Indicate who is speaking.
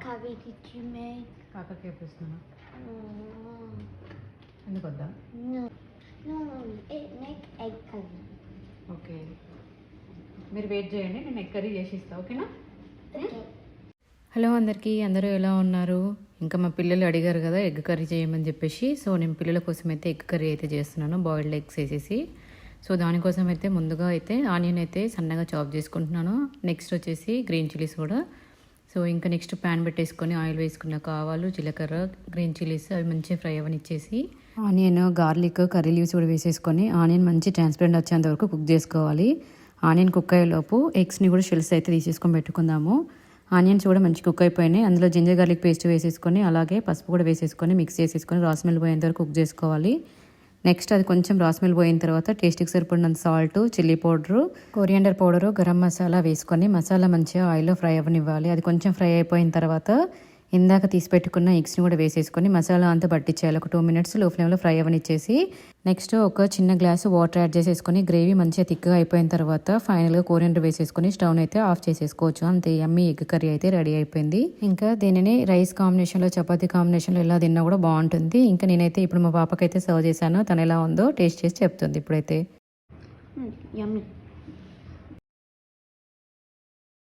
Speaker 1: curry did you make?
Speaker 2: కాకరకాయ పులుసునా?
Speaker 1: Mm.
Speaker 2: ఎందుకు వద్దా?
Speaker 1: No, make egg curry.
Speaker 2: Okay, మీరు వెయిట్ చేయండి, నేను ఎగ్ కర్రీ చేసి ఇస్తాను. ఓకేనా?
Speaker 1: Okay.
Speaker 2: హలో అందరికీ, అందరూ ఎలా ఉన్నారు? ఇంకా మా పిల్లలు అడిగారు కదా ఎగ్ కర్రీ చేయమని చెప్పేసి, సో నేను పిల్లల కోసం అయితే ఎగ్ కర్రీ అయితే చేస్తున్నాను, బాయిల్డ్ ఎగ్స్ వేసేసి. సో దానికోసం అయితే ముందుగా అయితే ఆనియన్ అయితే సన్నగా చాప్ చేసుకుంటున్నాను. నెక్స్ట్ వచ్చేసి గ్రీన్ చిల్లీస్ కూడా. సో ఇంకా నెక్స్ట్ ప్యాన్ పెట్టేసుకొని ఆయిల్ వేసుకున్నాక ఆవాలు, జీలకర్ర, గ్రీన్ చిల్లీస్ అవి మంచిగా ఫ్రై అవనిచ్చేసి ఆనియన్, గార్లిక్, కర్రీ లీవ్స్ కూడా వేసేసుకొని ఆనియన్ మంచి ట్రాన్స్పరెంట్ వచ్చేంత వరకు కుక్ చేసుకోవాలి. ఆనియన్ కుక్ అయ్యేలోపు ఎగ్స్ని కూడా షెల్స్ అయితే తీసేసుకొని పెట్టుకుందాము. ఆనియన్స్ కూడా మంచి కుక్ అయిపోయినాయి. అందులో జింజర్ గార్లిక్ పేస్ట్ వేసేసుకొని అలాగే పసుపు కూడా వేసేసుకొని మిక్స్ చేసేసుకొని రాస్మెల్ పోయేంత వరకు కుక్ చేసుకోవాలి. నెక్స్ట్ అది కొంచెం రాస్మెల్ పోయిన తర్వాత టేస్ట్కి సరిపడినంత salt, chilli powder, coriander powder, garam masala వేసుకొని మసాలా మంచిగా ఆయిల్లో ఫ్రై అవ్వనివ్వాలి. అది కొంచెం ఫ్రై అయిపోయిన తర్వాత ఇందాక తీసి పెట్టుకున్న ఎగ్స్ని కూడా వేసేసుకొని మసాలా అంతా పట్టించేయాలి. ఒక 2 minutes లో ఫ్లేమ్లో ఫ్రై అవ్వనిచ్చేసి నెక్స్ట్ ఒక చిన్న గ్లాసు వాటర్ యాడ్ చేసేసుకొని గ్రేవీ మంచిగా థిక్గా అయిపోయిన తర్వాత ఫైనల్గా కొరియాండర్ వేసేసుకొని స్టవ్ అయితే ఆఫ్ చేసేసుకోవచ్చు. అంతే, యమ్మీ ఎగ్ కర్రీ అయితే రెడీ అయిపోయింది. ఇంకా దీనిని రైస్ కాంబినేషన్లో, చపాతీ కాంబినేషన్లో ఎలా తిన్నా కూడా బాగుంటుంది. ఇంకా నేనైతే ఇప్పుడు మా పాపకైతే సర్వ్ చేశాను. తను ఎలా ఉందో టేస్ట్ చేసి చెప్తుంది ఇప్పుడైతే.
Speaker 1: Yummy.